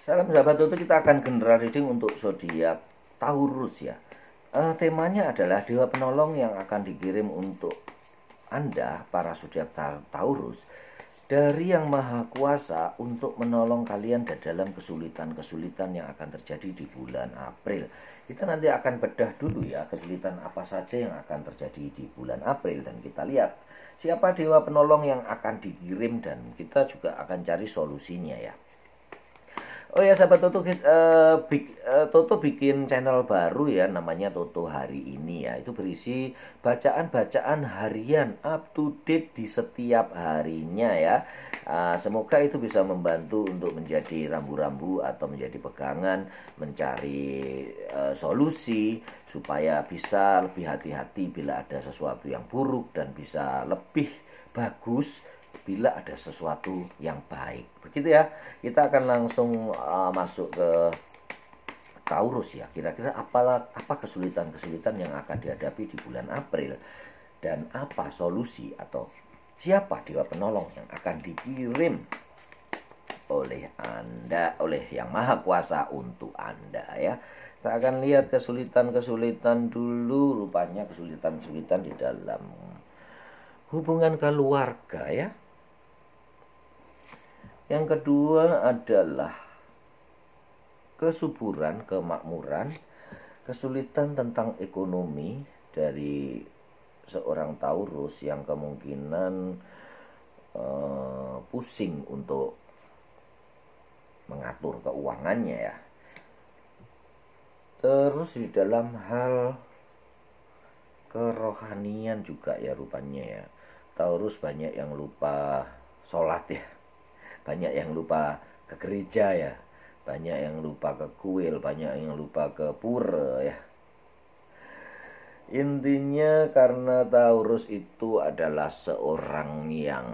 Salam sahabat Toto, kita akan general reading untuk zodiak Taurus ya. Temanya adalah dewa penolong yang akan dikirim untuk Anda para zodiak Taurus dari Yang Maha Kuasa untuk menolong kalian dalam kesulitan-kesulitan yang akan terjadi di bulan April. Kita nanti akan bedah dulu ya kesulitan apa saja yang akan terjadi di bulan April, dan kita lihat siapa dewa penolong yang akan dikirim dan kita juga akan cari solusinya ya. Oh ya sahabat Toto, Toto bikin channel baru ya, namanya Toto Hari Ini ya. Itu berisi bacaan-bacaan harian up to date di setiap harinya ya. Semoga itu bisa membantu untuk menjadi rambu-rambu atau menjadi pegangan mencari solusi supaya bisa lebih hati-hati bila ada sesuatu yang buruk, dan bisa lebih bagus bila ada sesuatu yang baik. Begitu ya. Kita akan langsung masuk ke Taurus ya. Kira-kira apa kesulitan-kesulitan yang akan dihadapi di bulan April, dan apa solusi atau siapa dewa penolong yang akan dikirim oleh Anda, oleh Yang Maha Kuasa untuk Anda ya. Kita akan lihat kesulitan-kesulitan dulu. Rupanya kesulitan-kesulitan di dalam hubungan keluarga ya. Yang kedua adalah kesuburan, kemakmuran, kesulitan tentang ekonomi dari seorang Taurus yang kemungkinan pusing untuk mengatur keuangannya ya. Terus di dalam hal kerohanian juga ya, rupanya ya Taurus banyak yang lupa sholat ya, banyak yang lupa ke gereja ya, banyak yang lupa ke kuil, banyak yang lupa ke pura ya. Intinya karena Taurus itu adalah seorang yang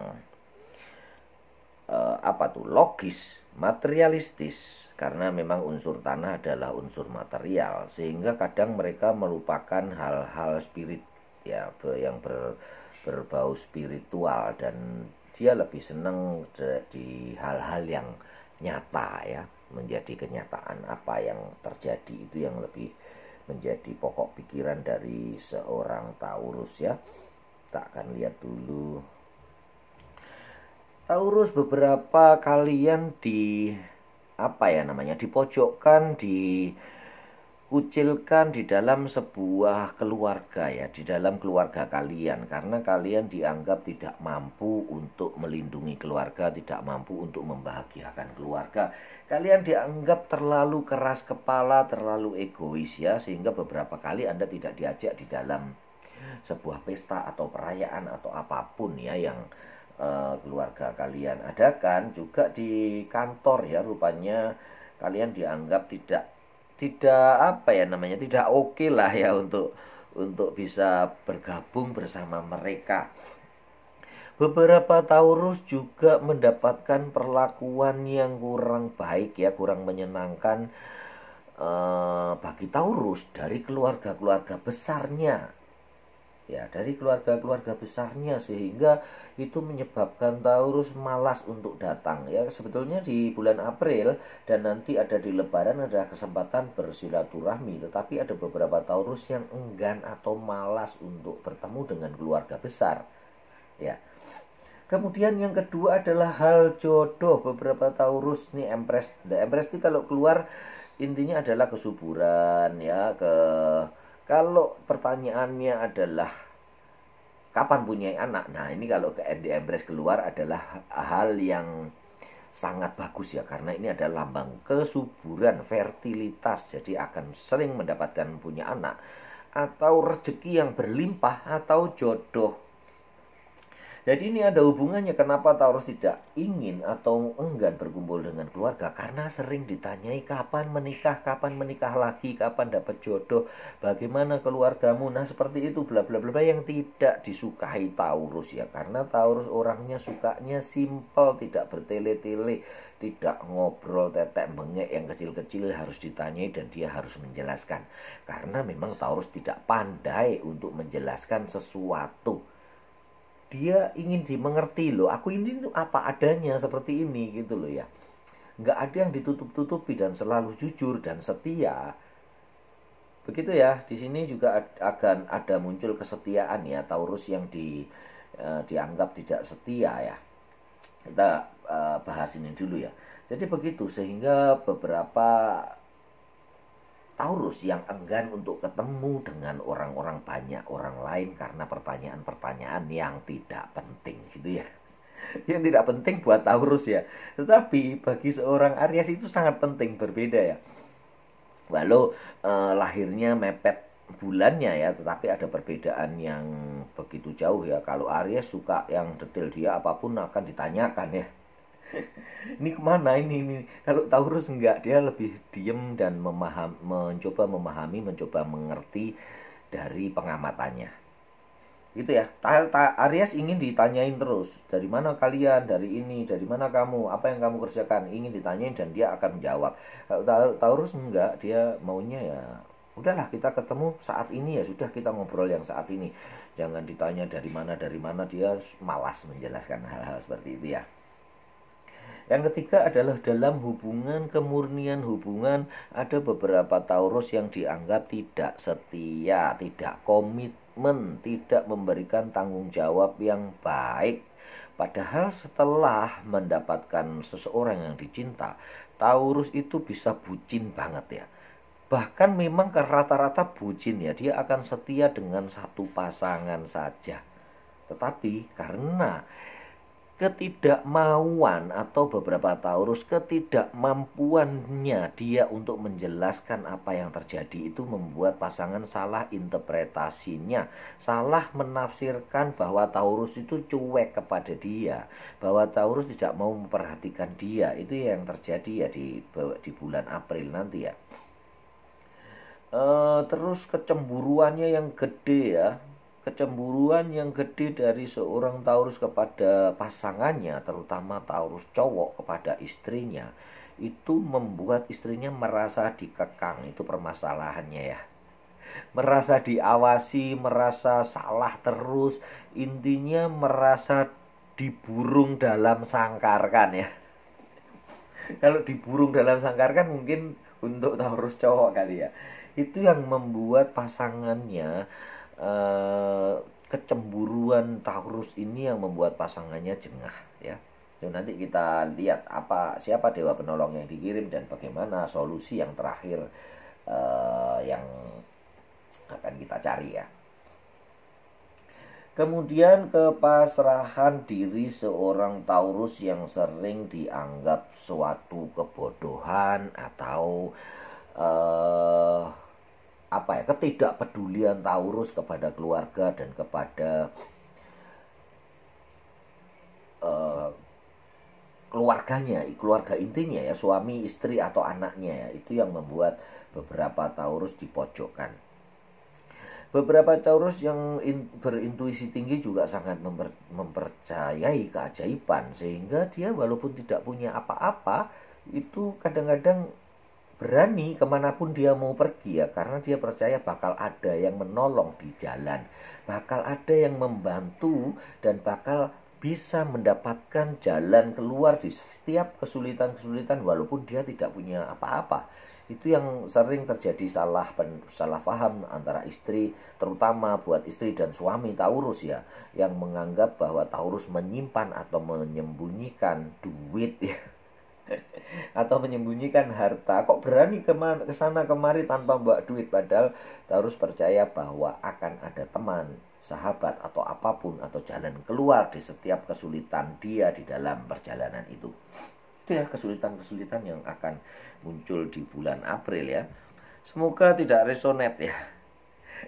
logis, materialistis, karena memang unsur tanah adalah unsur material, sehingga kadang mereka melupakan hal-hal spirit ya, yang berbau spiritual, dan dia lebih senang di hal-hal yang nyata ya, menjadi kenyataan apa yang terjadi, itu yang lebih menjadi pokok pikiran dari seorang Taurus ya. Kita akan lihat dulu Taurus, beberapa kalian dipojokkan, dikucilkan di dalam sebuah keluarga ya, di dalam keluarga kalian, karena kalian dianggap tidak mampu untuk melindungi keluarga, tidak mampu untuk membahagiakan keluarga. Kalian dianggap terlalu keras kepala, terlalu egois ya, sehingga beberapa kali Anda tidak diajak di dalam sebuah pesta atau perayaan atau apapun ya yang keluarga kalian adakan. Juga di kantor ya, rupanya kalian dianggap tidak oke lah ya untuk bisa bergabung bersama mereka. Beberapa Taurus juga mendapatkan perlakuan yang kurang baik ya, kurang menyenangkan bagi Taurus dari keluarga-keluarga besarnya ya, dari keluarga-keluarga besarnya, sehingga itu menyebabkan Taurus malas untuk datang ya. Sebetulnya di bulan April dan nanti ada di Lebaran ada kesempatan bersilaturahmi, tetapi ada beberapa Taurus yang enggan atau malas untuk bertemu dengan keluarga besar ya. Kemudian yang kedua adalah hal jodoh. Beberapa Taurus nih Empress, The Empress itu kalau keluar intinya adalah kesuburan ya. Kalau pertanyaannya adalah kapan punya anak, nah ini kalau ke Empress keluar adalah hal yang sangat bagus ya, karena ini adalah lambang kesuburan, fertilitas. Jadi akan sering mendapatkan punya anak, atau rezeki yang berlimpah, atau jodoh. Jadi ini ada hubungannya kenapa Taurus tidak ingin atau enggan berkumpul dengan keluarga, karena sering ditanyai kapan menikah lagi, kapan dapat jodoh, bagaimana keluargamu. Nah seperti itu bla bla bla yang tidak disukai Taurus ya, karena Taurus orangnya sukanya simple, tidak bertele-tele, tidak ngobrol tetek bengek yang kecil-kecil harus ditanyai dan dia harus menjelaskan, karena memang Taurus tidak pandai untuk menjelaskan sesuatu. Dia ingin dimengerti loh, aku ini tuh apa adanya seperti ini gitu loh ya. nggak ada yang ditutup-tutupi dan selalu jujur dan setia. Begitu ya, di sini juga akan ada muncul kesetiaan ya, Taurus yang dianggap tidak setia ya. Kita bahas ini dulu ya. Jadi begitu, sehingga beberapa Taurus yang enggan untuk ketemu dengan orang-orang banyak, orang lain karena pertanyaan-pertanyaan yang tidak penting gitu ya. Yang tidak penting buat Taurus ya. Tetapi bagi seorang Aries itu sangat penting, berbeda ya. Walau lahirnya mepet bulannya ya, tetapi ada perbedaan yang begitu jauh ya. Kalau Aries suka yang detail, dia apapun akan ditanyakan ya. Ini kemana ini? Kalau Taurus enggak, dia lebih diem dan mencoba memahami, mencoba mengerti dari pengamatannya. Gitu ya. Aries ingin ditanyain terus, dari mana kalian, dari ini, dari mana kamu, apa yang kamu kerjakan, ingin ditanyain dan dia akan menjawab. Kalau Taurus enggak, dia maunya ya udahlah, kita ketemu saat ini ya sudah, kita ngobrol yang saat ini. Jangan ditanya dari mana, dia malas menjelaskan hal-hal seperti itu ya. Yang ketiga adalah dalam hubungan, kemurnian hubungan, ada beberapa Taurus yang dianggap tidak setia, tidak komitmen, tidak memberikan tanggung jawab yang baik. Padahal setelah mendapatkan seseorang yang dicinta, Taurus itu bisa bucin banget ya. Bahkan memang ke rata-rata bucin ya, dia akan setia dengan satu pasangan saja. Tetapi karena ketidakmauan atau beberapa Taurus ketidakmampuannya dia untuk menjelaskan apa yang terjadi itu membuat pasangan salah interpretasinya, salah menafsirkan bahwa Taurus itu cuek kepada dia, bahwa Taurus tidak mau memperhatikan dia. Itu yang terjadi ya di bulan April nanti ya. Terus kecemburuannya yang gede ya. Kecemburuan yang gede dari seorang Taurus kepada pasangannya, terutama Taurus cowok kepada istrinya, itu membuat istrinya merasa dikekang. Itu permasalahannya ya. Merasa diawasi, merasa salah terus, intinya merasa diburung dalam sangkar kan ya. Kalau diburung dalam sangkar kan mungkin untuk Taurus cowok kali ya. Itu yang membuat pasangannya, kecemburuan Taurus ini yang membuat pasangannya jengah ya. Jadi nanti kita lihat siapa dewa penolong yang dikirim dan bagaimana solusi yang terakhir yang akan kita cari ya. Kemudian kepasrahan diri seorang Taurus yang sering dianggap suatu kebodohan atau ketidakpedulian Taurus kepada keluarga dan kepada keluarga intinya ya, suami, istri atau anaknya ya. Itu yang membuat beberapa Taurus dipojokkan. Beberapa Taurus yang berintuisi tinggi juga sangat mempercayai keajaiban, sehingga dia walaupun tidak punya apa-apa itu kadang-kadang berani kemanapun dia mau pergi ya, karena dia percaya bakal ada yang menolong di jalan, bakal ada yang membantu, dan bakal bisa mendapatkan jalan keluar di setiap kesulitan-kesulitan walaupun dia tidak punya apa-apa. Itu yang sering terjadi salah paham antara istri, terutama buat istri dan suami Taurus ya, yang menganggap bahwa Taurus menyimpan atau menyembunyikan duit ya. Atau menyembunyikan harta. Kok berani kesana kemari tanpa bawa duit? Padahal Taurus percaya bahwa akan ada teman, sahabat atau apapun, atau jalan keluar di setiap kesulitan dia di dalam perjalanan itu. Itu ya kesulitan-kesulitan yang akan muncul di bulan April ya. Semoga tidak resonate ya.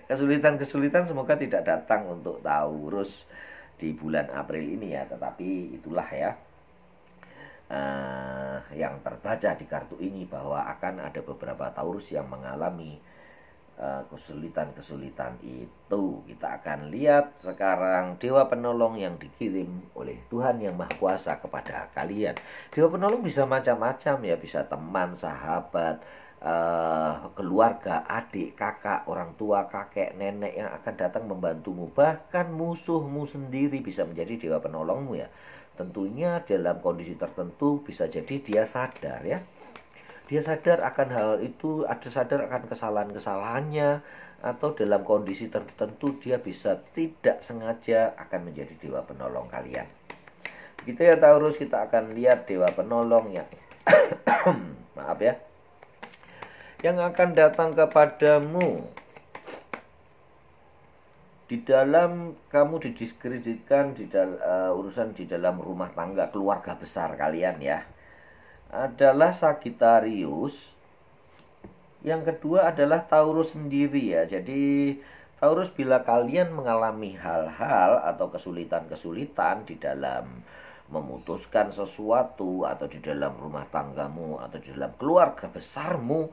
Kesulitan-kesulitan semoga tidak datang untuk Taurus di bulan April ini ya. Tetapi itulah ya yang terbaca di kartu ini, bahwa akan ada beberapa Taurus yang mengalami kesulitan-kesulitan itu. Kita akan lihat sekarang dewa penolong yang dikirim oleh Tuhan Yang Maha Kuasa kepada kalian. Dewa penolong bisa macam-macam ya, bisa teman, sahabat, keluarga, adik, kakak, orang tua, kakek, nenek yang akan datang membantumu. Bahkan musuhmu sendiri bisa menjadi dewa penolongmu ya. tentunya dalam kondisi tertentu bisa jadi dia sadar ya. Dia sadar akan hal itu, ada sadar akan kesalahan-kesalahannya, atau dalam kondisi tertentu dia bisa tidak sengaja akan menjadi dewa penolong kalian. Gitu ya Taurus, kita akan lihat dewa penolong yang maaf ya, yang akan datang kepadamu di dalam kamu didiskreditkan di urusan di dalam rumah tangga keluarga besar kalian ya, adalah Sagittarius. Yang kedua adalah Taurus sendiri ya. Jadi Taurus, bila kalian mengalami hal-hal atau kesulitan-kesulitan di dalam memutuskan sesuatu, atau di dalam rumah tanggamu, atau di dalam keluarga besarmu,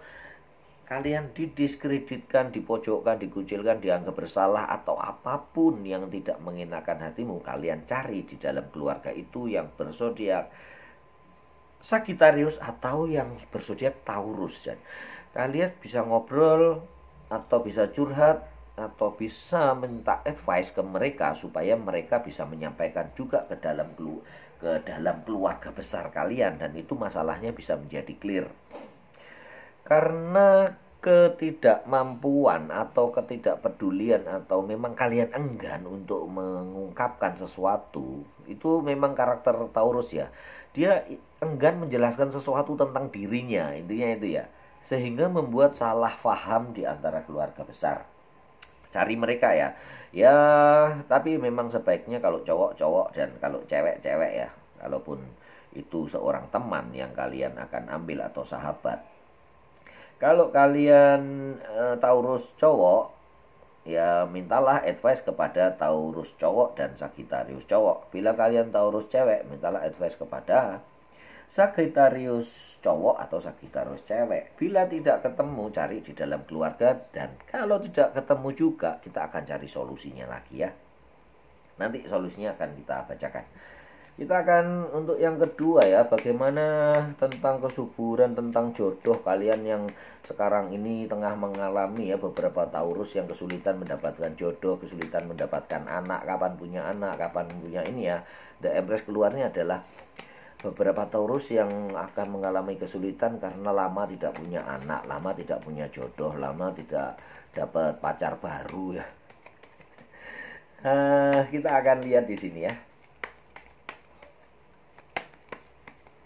kalian didiskreditkan, dipojokkan, dikucilkan, dianggap bersalah, atau apapun yang tidak mengenakan hatimu, kalian cari di dalam keluarga itu yang berzodiak Sagittarius atau yang berzodiak Taurus. Dan kalian bisa ngobrol, atau bisa curhat, atau bisa minta advice ke mereka supaya mereka bisa menyampaikan juga ke dalam keluarga besar kalian, dan itu masalahnya bisa menjadi clear. Karena ketidakmampuan atau ketidakpedulian, atau memang kalian enggan untuk mengungkapkan sesuatu, itu memang karakter Taurus ya. Dia enggan menjelaskan sesuatu tentang dirinya, intinya itu ya, sehingga membuat salah paham di antara keluarga besar. Cari mereka ya. Ya, tapi memang sebaiknya kalau cowok-cowok dan kalau cewek-cewek ya, kalaupun itu seorang teman yang kalian akan ambil atau sahabat. Kalau kalian Taurus cowok, ya mintalah advice kepada Taurus cowok dan Sagittarius cowok. Bila kalian Taurus cewek, mintalah advice kepada Sagittarius cowok atau Sagittarius cewek. Bila tidak ketemu, cari di dalam keluarga. Dan kalau tidak ketemu juga, kita akan cari solusinya lagi ya. Nanti solusinya akan kita bacakan. Kita akan untuk yang kedua ya, bagaimana tentang kesuburan, tentang jodoh kalian yang sekarang ini tengah mengalami ya, beberapa Taurus yang kesulitan mendapatkan jodoh, kesulitan mendapatkan anak, kapan punya anak, kapan punya ini ya. The Empress keluarnya adalah beberapa Taurus yang akan mengalami kesulitan karena lama tidak punya anak, lama tidak punya jodoh, lama tidak dapat pacar baru ya. Kita akan lihat di sini ya.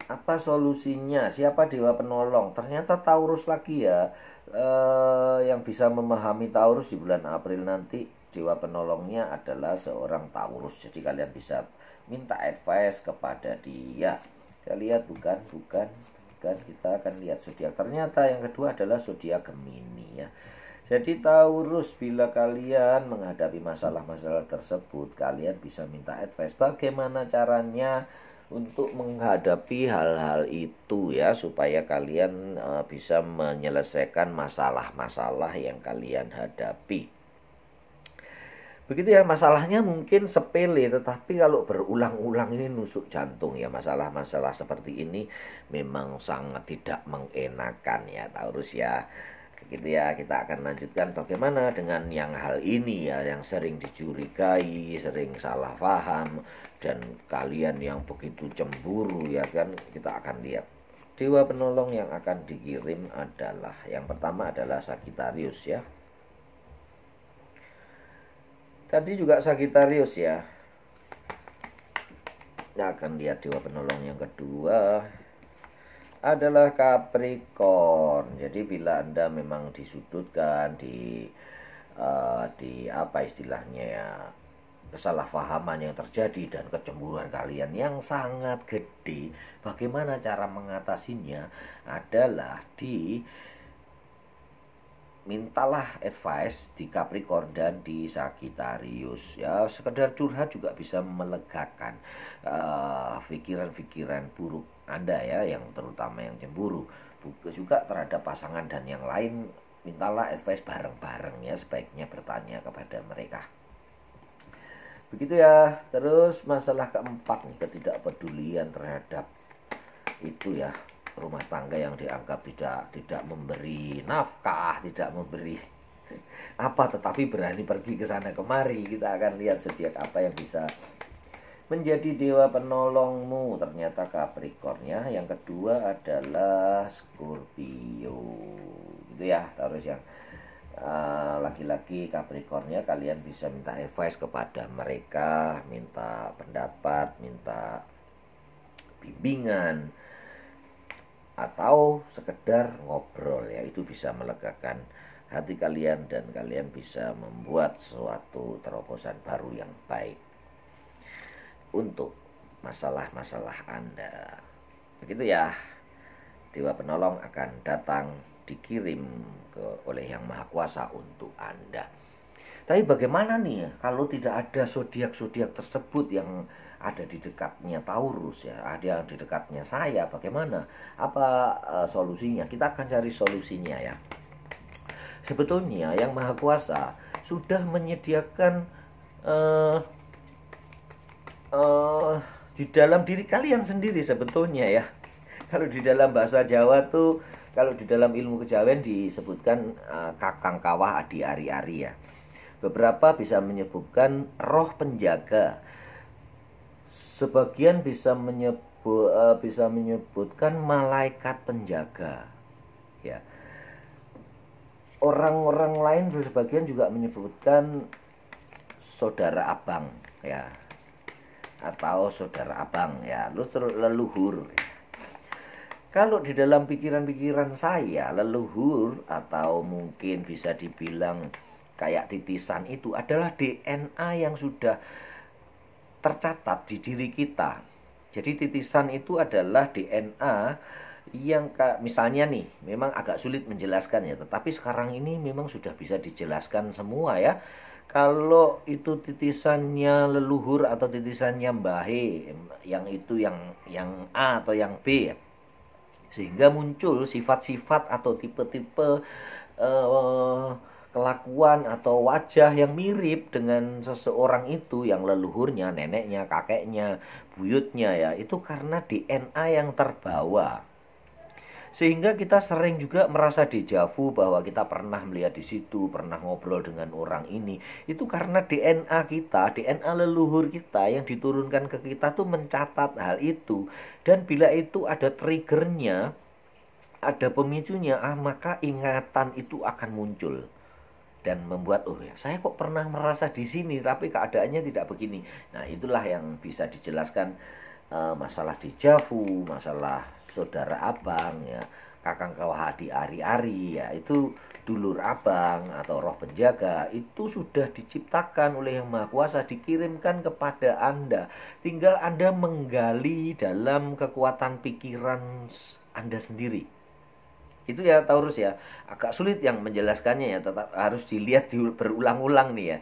Apa solusinya? Siapa dewa penolong? Ternyata Taurus lagi ya. Yang bisa memahami Taurus di bulan April nanti, dewa penolongnya adalah seorang Taurus. Jadi kalian bisa minta advice kepada dia. Kita lihat bukan kita akan lihat zodiak. Ternyata yang kedua adalah zodiak Gemini ya. Jadi Taurus, bila kalian menghadapi masalah-masalah tersebut, kalian bisa minta advice bagaimana caranya untuk menghadapi hal-hal itu ya, supaya kalian bisa menyelesaikan masalah-masalah yang kalian hadapi. Begitu ya, masalahnya mungkin sepele, tetapi kalau berulang-ulang ini nusuk jantung ya. Masalah-masalah seperti ini memang sangat tidak mengenakan ya Taurus ya. Gitu ya, kita akan lanjutkan bagaimana dengan yang hal ini ya, yang sering dicurigai, sering salah paham, dan kalian yang begitu cemburu ya kan. Kita akan lihat dewa penolong yang akan dikirim adalah, yang pertama adalah Sagittarius ya. Tadi juga Sagittarius ya. Kita akan lihat dewa penolong yang kedua adalah Capricorn. Jadi bila Anda memang disudutkan, di apa istilahnya ya, kesalahpahaman yang terjadi dan kecemburuan kalian yang sangat gede, bagaimana cara mengatasinya adalah mintalah advice di Capricorn dan di Sagittarius ya. Sekedar curhat juga bisa melegakan pikiran-pikiran buruk Anda ya, yang terutama yang cemburu juga terhadap pasangan dan yang lain. Mintalah advice bareng-bareng ya, sebaiknya bertanya kepada mereka. Begitu ya. Terus masalah keempat nih, ketidakpedulian terhadap itu ya, rumah tangga yang dianggap tidak memberi nafkah, tidak memberi apa, tetapi berani pergi ke sana kemari. Kita akan lihat zodiak apa yang bisa menjadi dewa penolongmu. Ternyata Capricorn ya. Yang kedua adalah Scorpio. Gitu ya, terus yang laki-laki Capricornnya, kalian bisa minta advice kepada mereka, minta pendapat, minta bimbingan, atau sekedar ngobrol ya. Itu bisa melegakan hati kalian dan kalian bisa membuat suatu terobosan baru yang baik untuk masalah-masalah Anda. Begitu ya. Dewa penolong akan datang, dikirim oleh Yang Maha Kuasa untuk Anda. Tapi bagaimana nih kalau tidak ada zodiak-zodiak tersebut yang ada di dekatnya Taurus ya, ada di dekatnya saya, bagaimana? Apa solusinya? Kita akan cari solusinya ya. Sebetulnya Yang Maha Kuasa sudah menyediakan di dalam diri kalian sendiri sebetulnya ya. Kalau di dalam bahasa Jawa tuh, kalau di dalam ilmu kejawen disebutkan kakang kawah adi ari-ari ya. Beberapa bisa menyebutkan roh penjaga. Sebagian bisa menyebutkan malaikat penjaga. Ya. Orang-orang lain sebagian juga menyebutkan saudara abang ya, atau saudara abang ya, leluhur. Kalau di dalam pikiran-pikiran saya, leluhur atau mungkin bisa dibilang kayak titisan itu adalah DNA yang sudah tercatat di diri kita. Jadi titisan itu adalah DNA yang misalnya nih, memang agak sulit menjelaskan ya, tetapi sekarang ini memang sudah bisa dijelaskan semua ya. Kalau itu titisannya leluhur atau titisannya Mbah He, yang itu yang A atau yang B ya, sehingga muncul sifat-sifat atau tipe-tipe kelakuan atau wajah yang mirip dengan seseorang itu, yang leluhurnya, neneknya, kakeknya, buyutnya ya, itu karena DNA yang terbawa. Sehingga kita sering juga merasa dejavu bahwa kita pernah melihat di situ, pernah ngobrol dengan orang ini. Itu karena DNA kita, DNA leluhur kita yang diturunkan ke kita tuh mencatat hal itu. Dan bila itu ada triggernya, ada pemicunya, maka ingatan itu akan muncul. Dan membuat, oh ya, saya kok pernah merasa di sini, tapi keadaannya tidak begini. Nah, itulah yang bisa dijelaskan masalah dejavu, masalah saudara abang ya, kakang kawah adi ari-ari ya, itu dulur abang atau roh penjaga, itu sudah diciptakan oleh Yang Maha Kuasa, dikirimkan kepada Anda. Tinggal Anda menggali dalam kekuatan pikiran Anda sendiri. Itu ya Taurus ya, agak sulit yang menjelaskannya ya, tetap harus dilihat berulang-ulang nih ya.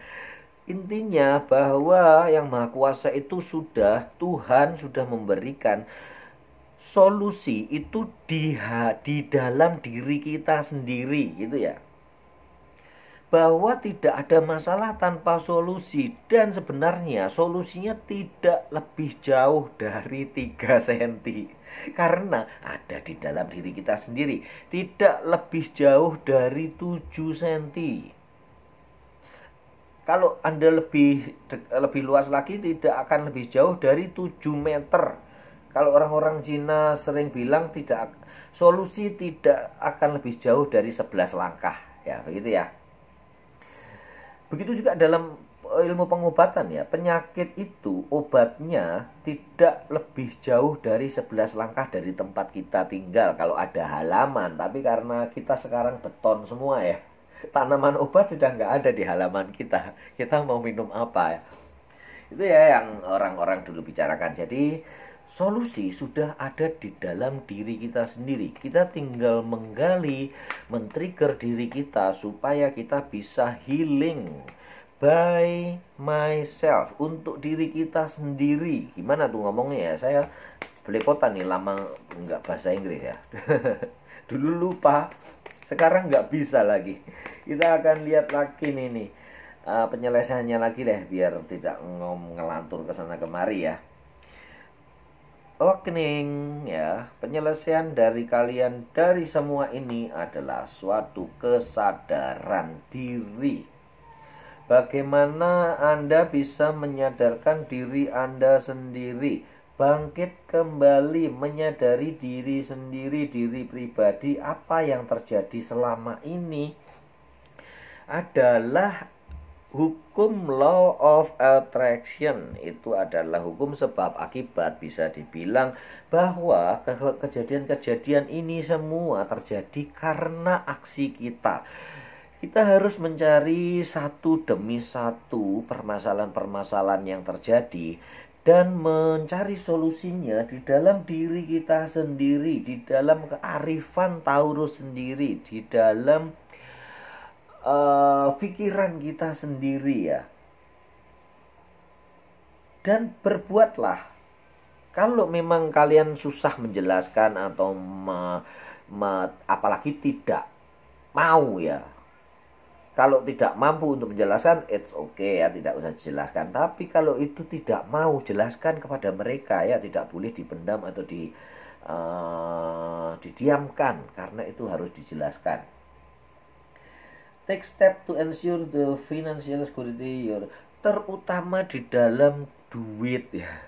Intinya bahwa Yang Maha Kuasa itu Tuhan sudah memberikan solusi itu di dalam diri kita sendiri gitu ya. Bahwa tidak ada masalah tanpa solusi, dan sebenarnya solusinya tidak lebih jauh dari 3 cm. Karena ada di dalam diri kita sendiri, tidak lebih jauh dari 7 cm. Kalau Anda lebih luas lagi, tidak akan lebih jauh dari 7 meter. Kalau orang-orang Cina sering bilang solusi tidak akan lebih jauh dari 11 langkah. Ya, begitu ya. Begitu juga dalam ilmu pengobatan ya. Penyakit itu obatnya tidak lebih jauh dari 11 langkah dari tempat kita tinggal kalau ada halaman. Tapi karena kita sekarang beton semua ya, tanaman obat sudah nggak ada di halaman kita. Kita mau minum apa ya? Itu ya yang orang-orang dulu bicarakan. Jadi solusi sudah ada di dalam diri kita sendiri. Kita tinggal menggali, men-trigger diri kita supaya kita bisa healing by myself, untuk diri kita sendiri. Gimana tuh ngomongnya ya? Saya belepotan nih, lama nggak bahasa Inggris ya. Dulu lupa, sekarang nggak bisa lagi. Kita akan lihat lagi nih penyelesaiannya lagi deh, biar tidak ngelantur ke sana kemari ya. Awakening ya, penyelesaian dari kalian dari semua ini adalah suatu kesadaran diri. Bagaimana Anda bisa menyadarkan diri Anda sendiri? Bangkit kembali, menyadari diri sendiri, diri pribadi. Apa yang terjadi selama ini adalah hukum law of attraction. Itu adalah hukum sebab akibat. Bisa dibilang bahwa kejadian-kejadian ini semua terjadi karena aksi kita. Kita harus mencari satu demi satu permasalahan-permasalahan yang terjadi dan mencari solusinya di dalam diri kita sendiri, di dalam kearifan Taurus sendiri, di dalam pikiran kita sendiri ya. Dan berbuatlah. Kalau memang kalian susah menjelaskan atau apalagi tidak mau ya. Kalau tidak mampu untuk menjelaskan, it's okay ya, tidak usah dijelaskan. Tapi kalau itu tidak mau, jelaskan kepada mereka ya, tidak boleh dipendam atau didiamkan, karena itu harus dijelaskan. Take step to ensure the financial security your, terutama di dalam duit ya.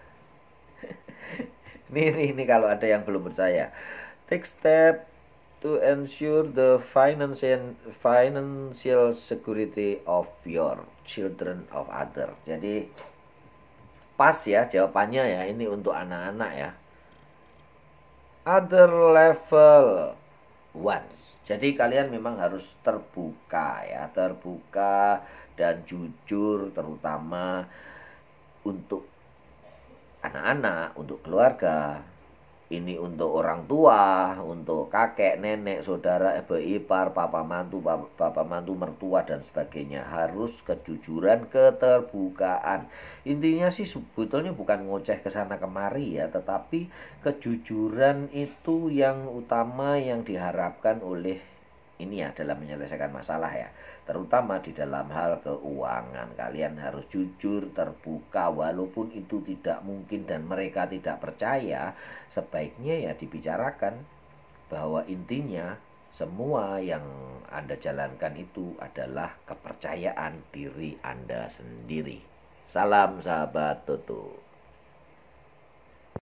Ini kalau ada yang belum percaya. Take step to ensure the financial security of your children of other. Jadi pas ya jawabannya ya, ini untuk anak-anak ya. Other level ones. Jadi kalian memang harus terbuka ya, terbuka dan jujur, terutama untuk anak-anak, untuk keluarga. Ini untuk orang tua, untuk kakek, nenek, saudara, ibu ipar, papa mantu, bapak mantu, mertua dan sebagainya. Harus kejujuran, keterbukaan. Intinya sih sebetulnya bukan ngoceh ke sana kemari ya, tetapi kejujuran itu yang utama yang diharapkan oleh ini ya dalam menyelesaikan masalah ya, terutama di dalam hal keuangan. Kalian harus jujur, terbuka, walaupun itu tidak mungkin dan mereka tidak percaya. Sebaiknya ya dibicarakan bahwa intinya semua yang Anda jalankan itu adalah kepercayaan diri Anda sendiri. Salam sahabat Toto.